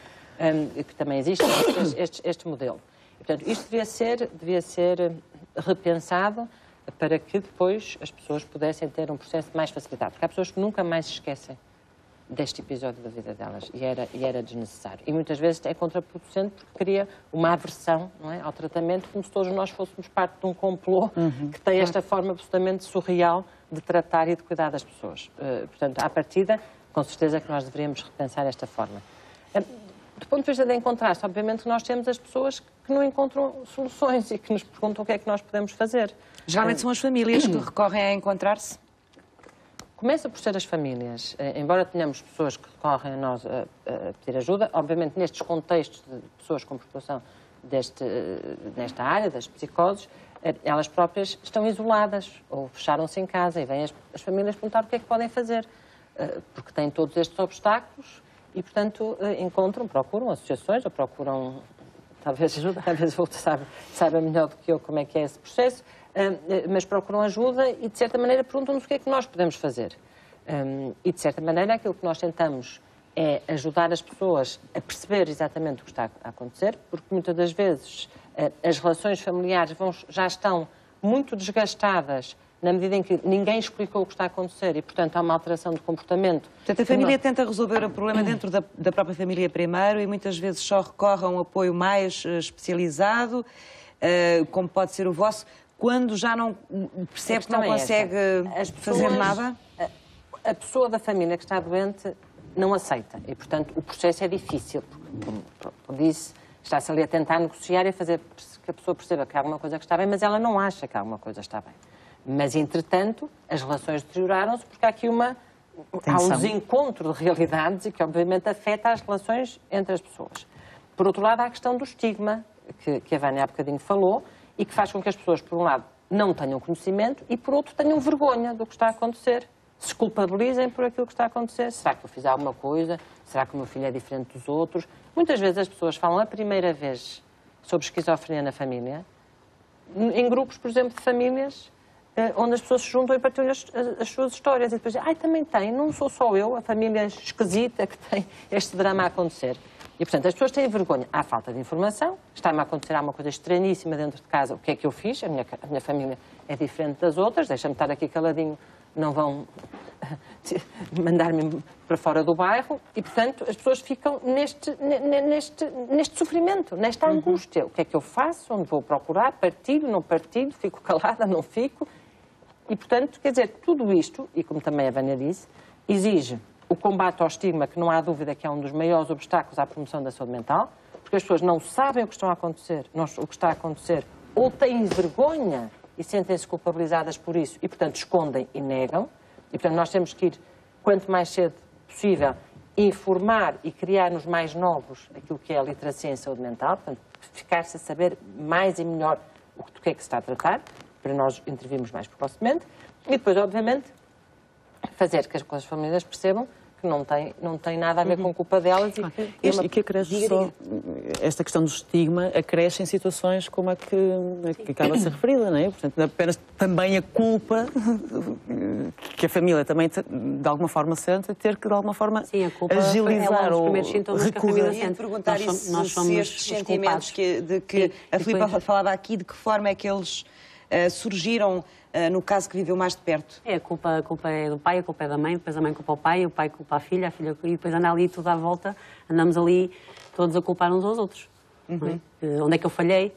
Speaker 4: que também existe este modelo. E, portanto, isto devia ser repensado para que depois as pessoas pudessem ter um processo mais facilitado. Porque há pessoas que nunca mais se esquecem deste episódio da vida delas e era desnecessário. E muitas vezes é contraproducente porque cria uma aversão, não é, ao tratamento, como se todos nós fôssemos parte de um complô que tem esta forma absolutamente surreal de tratar e de cuidar das pessoas. Portanto, à partida, com certeza que nós deveríamos repensar esta forma. Do ponto de vista de encontrar-se, obviamente nós temos as pessoas que não encontram soluções e que nos perguntam o que é que nós podemos fazer.
Speaker 1: Geralmente são as famílias que recorrem a encontrar-se?
Speaker 4: Começa por ser as famílias. Embora tenhamos pessoas que recorrem a nós a pedir ajuda, obviamente nestes contextos de pessoas com preocupação nesta área das psicoses, elas próprias estão isoladas ou fecharam-se em casa e vêm as famílias perguntar o que é que podem fazer, porque têm todos estes obstáculos e, portanto, procuram associações ou procuram talvez o saiba melhor do que eu como é que é esse processo, mas procuram ajuda e, de certa maneira, perguntam-nos o que é que nós podemos fazer. E, de certa maneira, aquilo que nós tentamos é ajudar as pessoas a perceber exatamente o que está a acontecer, porque muitas das vezes as relações familiares já estão muito desgastadas na medida em que ninguém explicou o que está a acontecer e, portanto, há uma alteração de comportamento.
Speaker 1: Portanto, a família tenta resolver o problema dentro da própria família primeiro e muitas vezes só recorre a um apoio mais especializado, como pode ser o vosso, quando já não percebe que não consegue fazer nada?
Speaker 4: A pessoa da família que está doente não aceita e, portanto, o processo é difícil. Como disse, está-se ali a tentar negociar e a fazer que a pessoa perceba que há alguma coisa que está bem, mas ela não acha que há alguma coisa que está bem. Mas, entretanto, as relações deterioraram-se porque há aqui há um desencontro de realidades e que, obviamente, afeta as relações entre as pessoas. Por outro lado, há a questão do estigma, que a Vânia há bocadinho falou, e que faz com que as pessoas, por um lado, não tenham conhecimento e, por outro, tenham vergonha do que está a acontecer. Se culpabilizem por aquilo que está a acontecer. Será que eu fiz alguma coisa? Será que o meu filho é diferente dos outros? Muitas vezes as pessoas falam a primeira vez sobre esquizofrenia na família, em grupos, por exemplo, de famílias, onde as pessoas se juntam e partilham as suas histórias. E depois dizem, também tem, não sou só eu, a família esquisita que tem este drama a acontecer. E, portanto, as pessoas têm vergonha. Há falta de informação, está-me a acontecer alguma coisa estranhíssima dentro de casa. O que é que eu fiz? A minha família é diferente das outras, deixa-me estar aqui caladinho, não vão mandar-me para fora do bairro. E, portanto, as pessoas ficam neste sofrimento, nesta angústia. O que é que eu faço? Onde vou procurar? Partilho? Não partilho? Fico calada? Não fico? E, portanto, quer dizer, tudo isto, e como também a Vânia disse, exige o combate ao estigma, que não há dúvida que é um dos maiores obstáculos à promoção da saúde mental, porque as pessoas não sabem o que está a acontecer, ou têm vergonha e sentem-se culpabilizadas por isso e, portanto, escondem e negam. E, portanto, nós temos que ir, quanto mais cedo possível, informar e criar nos mais novos aquilo que é a literacia em saúde mental, portanto, ficar-se a saber mais e melhor do que é que se está a tratar, para nós intervirmos mais precocemente, e depois, obviamente, fazer que as famílias percebam que não tem nada a ver com a culpa delas
Speaker 5: e que acresce só, esta questão do estigma acresce em situações como a que acaba de ser referida, não é? Portanto, apenas também a culpa que a família também de alguma forma sente, ter que de alguma forma agilizar ou recusar.
Speaker 1: E perguntar se estes sentimentos de que a Filipa falava aqui, de que forma é que eles surgiram no caso que viveu mais de perto?
Speaker 6: A culpa é do pai, a culpa é da mãe, depois a mãe culpa o pai culpa a filha e depois anda ali tudo à volta, andamos ali todos a culpar uns aos outros. Onde é que eu falhei?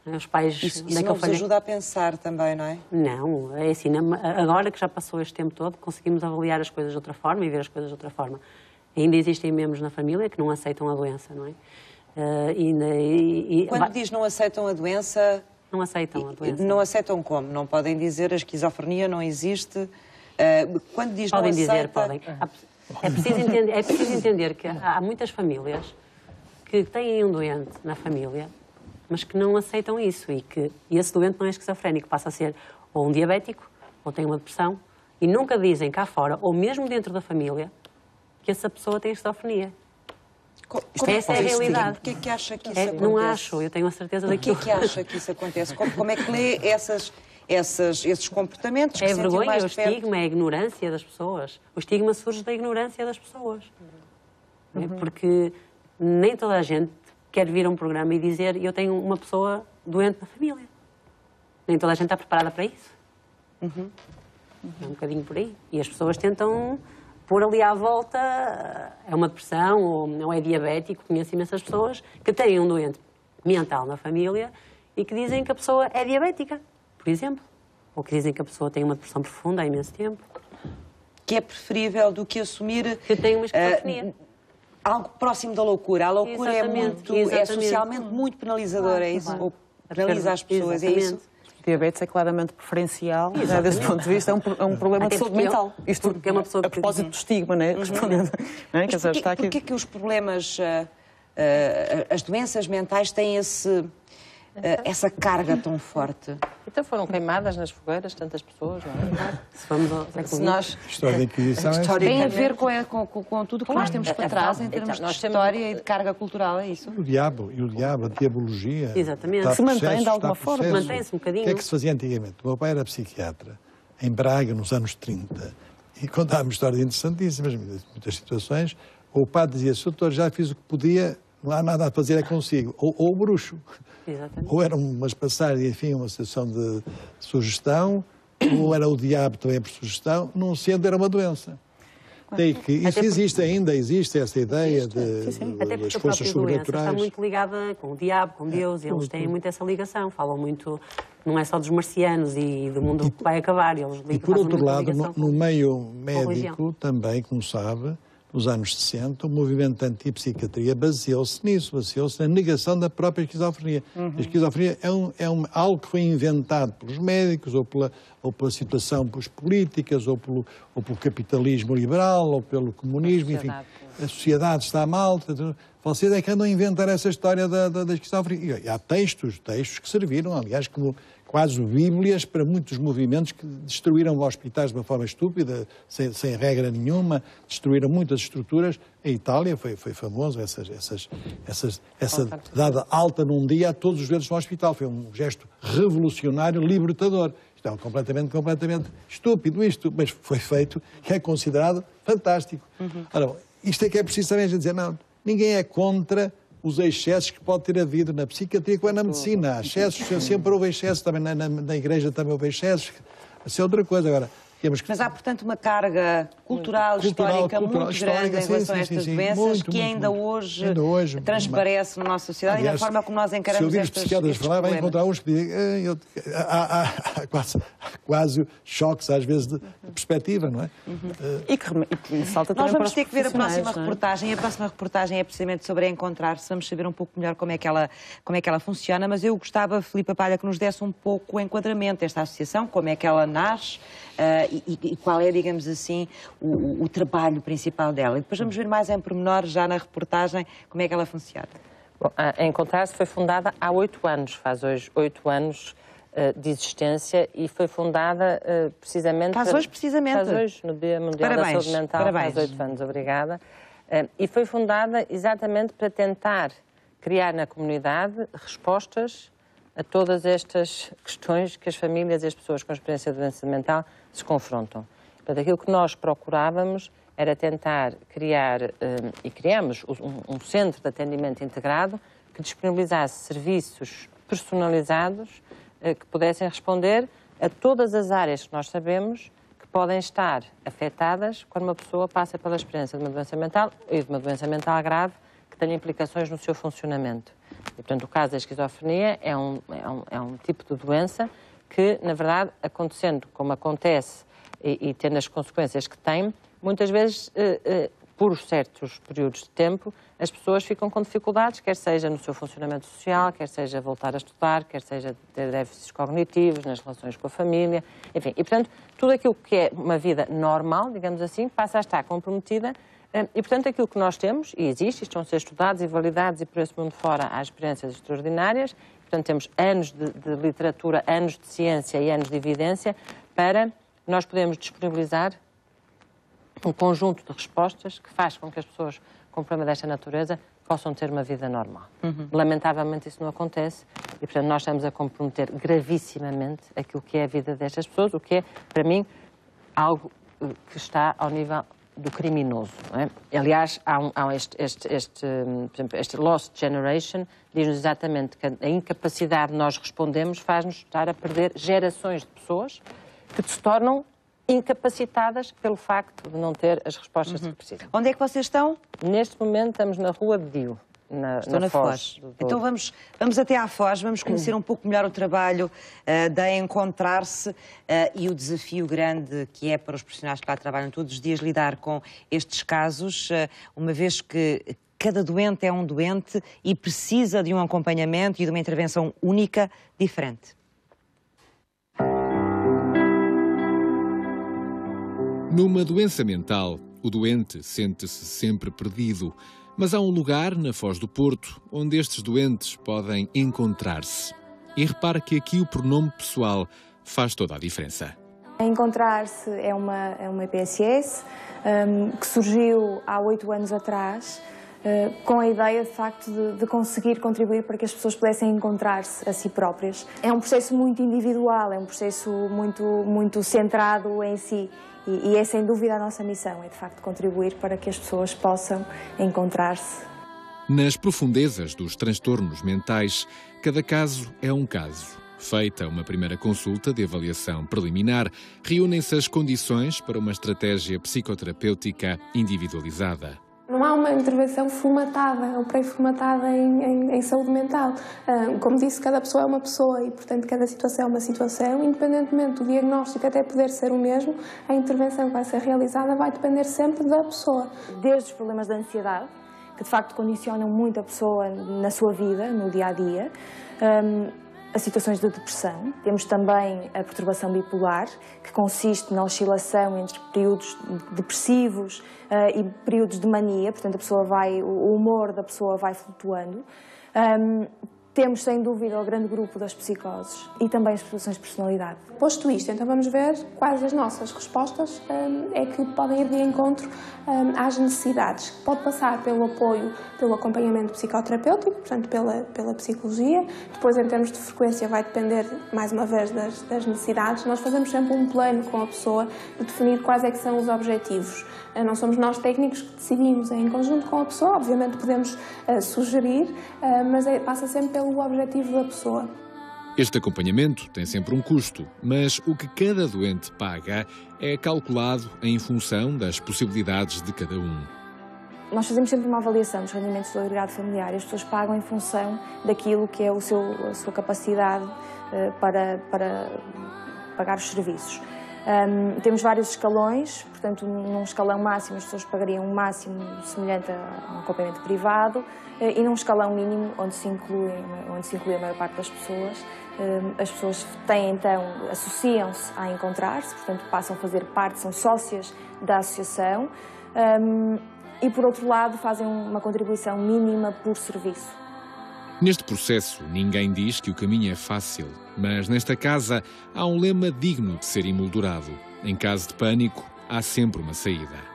Speaker 6: Os pais,
Speaker 1: isso não vos ajuda a pensar também, não é?
Speaker 6: Não, é assim, agora que já passou este tempo todo, conseguimos avaliar as coisas de outra forma e ver as coisas de outra forma. Ainda existem membros na família que não aceitam a doença, não é?
Speaker 1: Quando diz não aceitam a doença...
Speaker 6: Não aceitam a doença.
Speaker 1: Não aceitam como? Não podem dizer a esquizofrenia não existe? Quando diz
Speaker 6: podem
Speaker 1: não
Speaker 6: dizer,
Speaker 1: aceita...
Speaker 6: podem. É preciso entender que há muitas famílias que têm um doente na família, mas que não aceitam isso e esse doente não é esquizofrénico, passa a ser ou um diabético, ou tem uma depressão, e nunca dizem cá fora, ou mesmo dentro da família, que essa pessoa tem esquizofrenia. Essa é a realidade.
Speaker 1: Porquê é que acha que isso acontece?
Speaker 6: Não acho, eu tenho a certeza daquilo.
Speaker 1: Porquê é que acha que isso acontece? Como é que lê esses comportamentos que
Speaker 6: é a vergonha,
Speaker 1: mais
Speaker 6: o estigma, é a ignorância das pessoas. O estigma surge da ignorância das pessoas. Porque nem toda a gente quer vir a um programa e dizer eu tenho uma pessoa doente na família. Nem toda a gente está preparada para isso. É um bocadinho por aí. E as pessoas tentam pôr ali à volta, é uma depressão ou é diabético, conheço imensas pessoas que têm um doente mental na família e que dizem que a pessoa é diabética, por exemplo. Ou que dizem que a pessoa tem uma depressão profunda há imenso tempo.
Speaker 1: Que é preferível do que assumir...
Speaker 6: Que tem uma esquizofrenia.
Speaker 1: Algo próximo da loucura. A loucura é socialmente muito penalizadora, é isso?
Speaker 6: Claro.
Speaker 1: Ou penaliza as pessoas, é isso?
Speaker 5: Diabetes é claramente preferencial, desse ponto de vista, é um problema de saúde mental. Isto
Speaker 6: porque é uma pessoa
Speaker 5: a propósito do estigma, né? Respondendo.
Speaker 1: Porquê que os problemas, as doenças mentais têm esse essa carga tão forte?
Speaker 4: Então foram queimadas nas fogueiras tantas pessoas, não é?
Speaker 6: Se vamos ao século XX.
Speaker 3: A história da Inquisição
Speaker 1: Tem a ver com tudo o que nós temos para trás em termos de história e de carga cultural, é isso?
Speaker 3: o diabo, a diabologia.
Speaker 6: Exatamente.
Speaker 5: Se mantém de alguma forma.
Speaker 6: Mantém-se um bocadinho.
Speaker 3: O que é que se fazia antigamente? O meu pai era psiquiatra, em Braga, nos anos 30, e contava-me histórias interessantíssimas, muitas situações. O padre dizia: doutor, já fiz o que podia, não há nada a fazer, é consigo. Ou o bruxo.
Speaker 6: Exatamente.
Speaker 3: Ou eram umas passagens, enfim, uma sessão de sugestão, ou era o diabo também por sugestão, não sendo era uma doença. Daí que isso existe essa ideia
Speaker 6: Até
Speaker 3: das
Speaker 6: porque a
Speaker 3: forças
Speaker 6: própria doença está
Speaker 3: sobrenaturais.
Speaker 6: muito ligada com o diabo, com Deus, e eles têm muito essa ligação, falam muito, não é só dos marcianos e do mundo que vai acabar, eles
Speaker 3: E por outro lado, no meio médico
Speaker 6: religião.
Speaker 3: também, como sabe, nos anos 60, o movimento antipsiquiatria baseou-se nisso, baseou-se na negação da própria esquizofrenia. A esquizofrenia é algo que foi inventado pelos médicos, ou pela situação políticas, ou pelo capitalismo liberal, ou pelo comunismo, enfim. A sociedade está mal. Vocês é que andam a inventar essa história da esquizofrenia. E há textos que serviram, aliás, como quase bíblias para muitos movimentos que destruíram hospitais de uma forma estúpida, sem regra nenhuma, destruíram muitas estruturas. A Itália foi famoso, essa dada alta num dia a todos os doentes no hospital. Foi um gesto revolucionário, libertador. Isto é completamente estúpido isto, mas foi feito e é considerado fantástico. Ora, isto é que é preciso também dizer, não, ninguém é contra os excessos que pode ter havido na psiquiatria como é na medicina. Há excessos, sempre houve excessos, também na igreja também houve excessos. Isso é outra coisa. Agora,
Speaker 1: mas há, portanto, uma carga cultural, histórica muito grande em relação a estas doenças que ainda hoje transparece na nossa sociedade. Aliás, e na forma como nós encaramos estes
Speaker 3: psiquiatras falar, vai encontrar uns que dizem, há quase choques, às vezes, de perspectiva, não é?
Speaker 5: E que salta também.
Speaker 1: Nós vamos ter que ver a próxima reportagem, e a próxima reportagem é precisamente sobre a Encontrar-se. Vamos saber um pouco melhor como é que ela funciona, mas eu gostava, Filipe Palha, que nos desse um pouco o enquadramento desta associação, como é que ela nasce, e qual é, digamos assim, o trabalho principal dela. E depois vamos ver mais em pormenor, já na reportagem, como é que ela funciona.
Speaker 4: Bom, a Encontrar-se foi fundada há 8 anos, faz hoje 8 anos de existência, e foi fundada precisamente...
Speaker 1: Faz hoje,
Speaker 4: no Dia Mundial da Saúde Mental,
Speaker 1: parabéns.
Speaker 4: faz 8 anos, obrigada. E foi fundada exatamente para tentar criar na comunidade respostas a todas estas questões que as famílias e as pessoas com experiência de doença mental se confrontam. Portanto, aquilo que nós procurávamos era tentar criar, e criamos, um centro de atendimento integrado que disponibilizasse serviços personalizados que pudessem responder a todas as áreas que nós sabemos que podem estar afetadas quando uma pessoa passa pela experiência de uma doença mental e de uma doença mental grave que tenha implicações no seu funcionamento. E, portanto, o caso da esquizofrenia é um tipo de doença que, na verdade, acontecendo como acontece e tendo as consequências que tem, muitas vezes, por certos períodos de tempo, as pessoas ficam com dificuldades, quer seja no seu funcionamento social, quer seja voltar a estudar, quer seja ter déficits cognitivos, nas relações com a família, enfim. E, portanto, tudo aquilo que é uma vida normal, digamos assim, passa a estar comprometida. E, portanto, aquilo que nós temos, e existe, estão a ser estudados e validados, e por esse mundo fora há experiências extraordinárias, portanto, temos anos de literatura, anos de ciência e anos de evidência para nós podermos disponibilizar um conjunto de respostas que faz com que as pessoas com um problema desta natureza possam ter uma vida normal. Lamentavelmente isso não acontece e, portanto, nós estamos a comprometer gravissimamente aquilo que é a vida destas pessoas, o que é, para mim, algo que está ao nível do criminoso. Não é? Aliás, este Lost Generation diz-nos exatamente que a incapacidade de nós respondermos faz-nos estar a perder gerações de pessoas que se tornam incapacitadas pelo facto de não ter as respostas que precisam.
Speaker 1: Onde é que vocês estão?
Speaker 4: Neste momento estamos na Rua de Dio.
Speaker 1: Estou na Foz. Então vamos até à Foz, vamos conhecer um pouco melhor o trabalho da Encontrar-se e o desafio grande que é para os profissionais que lá trabalham todos os dias lidar com estes casos, uma vez que cada doente é um doente e precisa de um acompanhamento e de uma intervenção única, diferente.
Speaker 2: Numa doença mental, o doente sente-se sempre perdido. Mas há um lugar, na Foz do Porto, onde estes doentes podem encontrar-se. E repara que aqui o pronome pessoal faz toda a diferença.
Speaker 7: Encontrar-se é uma EPSS que surgiu há 8 anos atrás, com a ideia, de facto, de conseguir contribuir para que as pessoas pudessem encontrar-se a si próprias. É um processo muito individual, é um processo muito centrado em si e é, sem dúvida, a nossa missão, é, de facto, contribuir para que as pessoas possam encontrar-se.
Speaker 2: Nas profundezas dos transtornos mentais, cada caso é um caso. Feita uma primeira consulta de avaliação preliminar, reúnem-se as condições para uma estratégia psicoterapêutica individualizada.
Speaker 8: Não há uma intervenção formatada ou pré-formatada em saúde mental. Como disse, cada pessoa é uma pessoa e, portanto, cada situação é uma situação. Independentemente do diagnóstico até poder ser o mesmo, a intervenção que vai ser realizada vai depender sempre da pessoa. Desde os problemas de ansiedade, que de facto condicionam muito a pessoa na sua vida, no dia-a-dia, as situações de depressão. Temos também a perturbação bipolar, que consiste na oscilação entre períodos depressivos e períodos de mania, portanto o humor da pessoa vai flutuando. Temos, sem dúvida, o grande grupo das psicoses e também as perturbações de personalidade. Posto isto, então vamos ver quais as nossas respostas é que podem ir de encontro às necessidades. Pode passar pelo apoio, pelo acompanhamento psicoterapêutico, portanto pela psicologia. Depois, em termos de frequência, vai depender, mais uma vez, das necessidades. Nós fazemos sempre um plano com a pessoa de definir quais é que são os objetivos. Não somos nós técnicos que decidimos, em conjunto com a pessoa. Obviamente podemos sugerir, mas passa sempre pelo objetivo da pessoa.
Speaker 2: Este acompanhamento tem sempre um custo, mas o que cada doente paga é calculado em função das possibilidades de cada um.
Speaker 7: Nós fazemos sempre uma avaliação dos rendimentos do agregado familiar e as pessoas pagam em função daquilo que é a sua capacidade para pagar os serviços. Temos vários escalões, portanto, num escalão máximo as pessoas pagariam um máximo semelhante a um acompanhamento privado e num escalão mínimo onde se inclui a maior parte das pessoas. As pessoas têm, então, associam-se a encontrar-se, portanto, passam a fazer parte, são sócias da associação e, por outro lado, fazem uma contribuição mínima por serviço.
Speaker 2: Neste processo, ninguém diz que o caminho é fácil, mas nesta casa há um lema digno de ser emoldurado. Em caso de pânico, há sempre uma saída.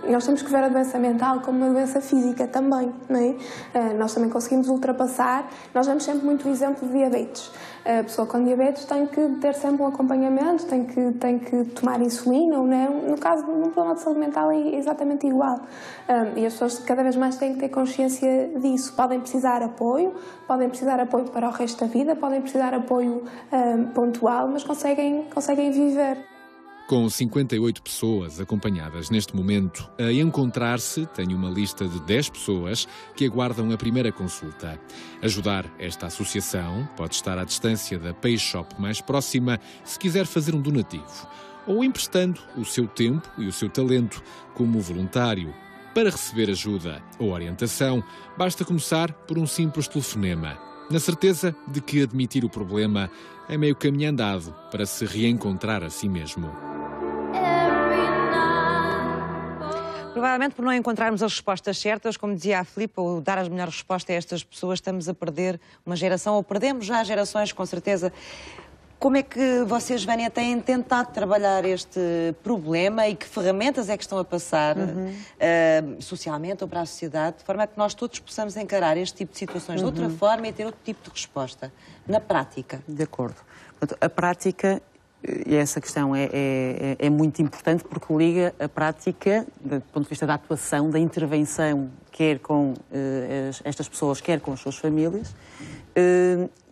Speaker 8: Nós temos que ver a doença mental como uma doença física também, não é? Nós também conseguimos ultrapassar. Nós damos sempre muito o exemplo de diabetes. A pessoa com diabetes tem que ter sempre um acompanhamento, tem que tomar insulina ou não. No caso de um problema de saúde mental é exatamente igual. E as pessoas cada vez mais têm que ter consciência disso. Podem precisar apoio para o resto da vida, podem precisar apoio pontual, mas conseguem viver.
Speaker 2: Com 58 pessoas acompanhadas neste momento a encontrar-se, tenho uma lista de 10 pessoas que aguardam a primeira consulta. Ajudar esta associação pode estar à distância da Pay Shop mais próxima se quiser fazer um donativo, ou emprestando o seu tempo e o seu talento como voluntário. Para receber ajuda ou orientação, basta começar por um simples telefonema, na certeza de que admitir o problema é meio caminho andado para se reencontrar a si mesmo.
Speaker 1: Provavelmente por não encontrarmos as respostas certas, como dizia a Filipe, ou dar as melhores respostas a estas pessoas, estamos a perder uma geração, ou perdemos já gerações, com certeza. Como é que vocês, Vânia, têm tentado trabalhar este problema e que ferramentas é que estão a passar socialmente ou para a sociedade, de forma a que nós todos possamos encarar este tipo de situações de outra forma e ter outro tipo de resposta, na prática?
Speaker 5: De acordo. Portanto, a prática, e essa questão é muito importante porque liga a prática, do ponto de vista da atuação, da intervenção, quer com estas pessoas, quer com as suas famílias,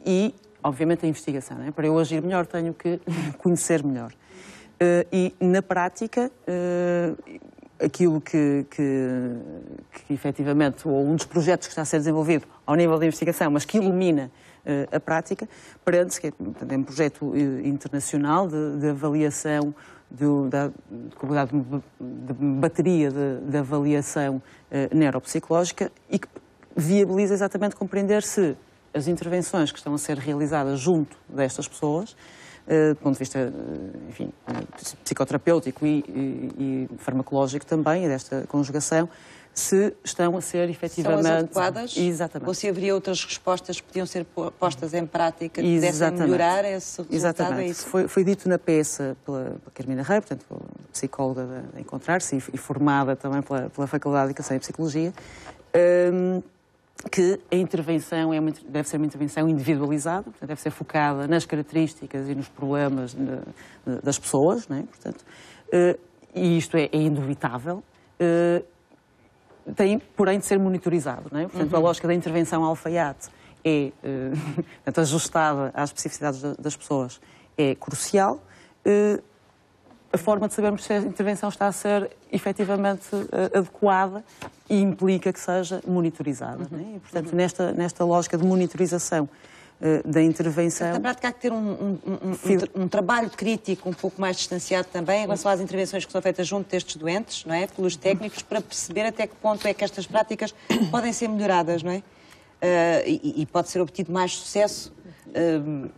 Speaker 5: e, obviamente, a investigação. Não é? Para eu agir melhor, tenho que conhecer melhor. E, na prática, aquilo que efetivamente, ou um dos projetos que está a ser desenvolvido ao nível da investigação, mas que ilumina a prática, prende-se, que é um projeto internacional de avaliação da qualidade de bateria de avaliação neuropsicológica e que viabiliza exatamente compreender se as intervenções que estão a ser realizadas junto destas pessoas, do ponto de vista, enfim, psicoterapêutico e farmacológico também, e desta conjugação, se estão a ser efetivamente...
Speaker 1: São as adequadas?
Speaker 5: Exatamente.
Speaker 1: Ou se haveria outras respostas que podiam ser postas em prática que pudessem melhorar esse resultado?
Speaker 5: Exatamente.
Speaker 1: É isso?
Speaker 5: Foi dito na peça pela Carmina Rei, portanto, psicóloga da Encontrar-se e formada também pela Faculdade de Educação e Psicologia, que a intervenção deve ser uma intervenção individualizada, portanto, deve ser focada nas características e nos problemas das pessoas, não é? Portanto, e isto é indubitável. Tem, porém, de ser monitorizado, não é? Portanto, a lógica da intervenção alfaiate é portanto, ajustada às especificidades das pessoas, é crucial. A forma de sabermos se a intervenção está a ser efetivamente adequada e implica que seja monitorizada. Não é? E, portanto, nesta lógica de monitorização da intervenção...
Speaker 1: Na prática, há que ter um trabalho crítico um pouco mais distanciado também em relação às intervenções que são feitas junto destes doentes, não é? Pelos técnicos, para perceber até que ponto é que estas práticas podem ser melhoradas, não é? E pode ser obtido mais sucesso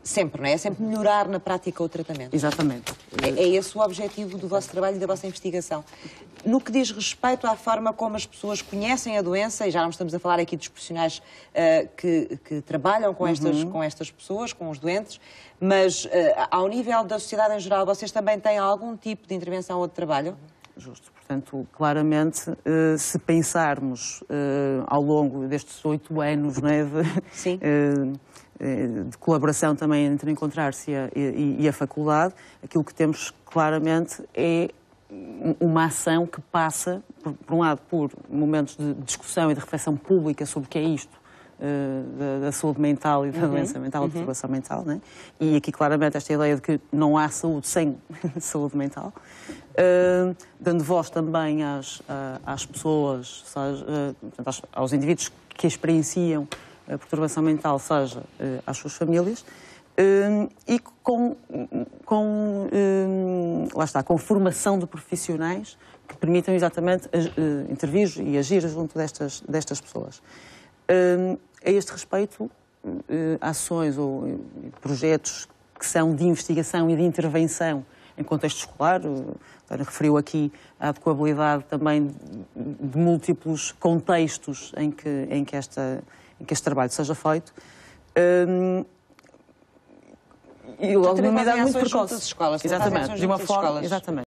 Speaker 1: sempre, não é? É sempre melhorar na prática o tratamento.
Speaker 5: Exatamente.
Speaker 1: É esse o objetivo do vosso trabalho e da vossa investigação. No que diz respeito à forma como as pessoas conhecem a doença, e já não estamos a falar aqui dos profissionais que trabalham com estas pessoas, com os doentes, mas ao nível da sociedade em geral, vocês também têm algum tipo de intervenção ou de trabalho?
Speaker 5: Justo. Portanto, claramente, se pensarmos ao longo destes 8 anos, não é, de colaboração também entre Encontrar-se e a faculdade, aquilo que temos claramente é uma ação que passa, por um lado, por momentos de discussão e de reflexão pública sobre o que é isto da saúde mental e da doença mental, da perturbação mental, né? E aqui claramente esta ideia de que não há saúde sem saúde mental, dando voz também às pessoas, aos indivíduos que experienciam a perturbação mental, seja às suas famílias, e lá está, com formação de profissionais que permitam exatamente intervir e agir junto destas pessoas. A este respeito, ações ou projetos que são de investigação e de intervenção em contexto escolar, referiu aqui a adequabilidade também de múltiplos contextos em que este trabalho seja feito. E logo de uma idade muito precoce.
Speaker 1: Escolas,
Speaker 5: exatamente, de uma forma, exatamente.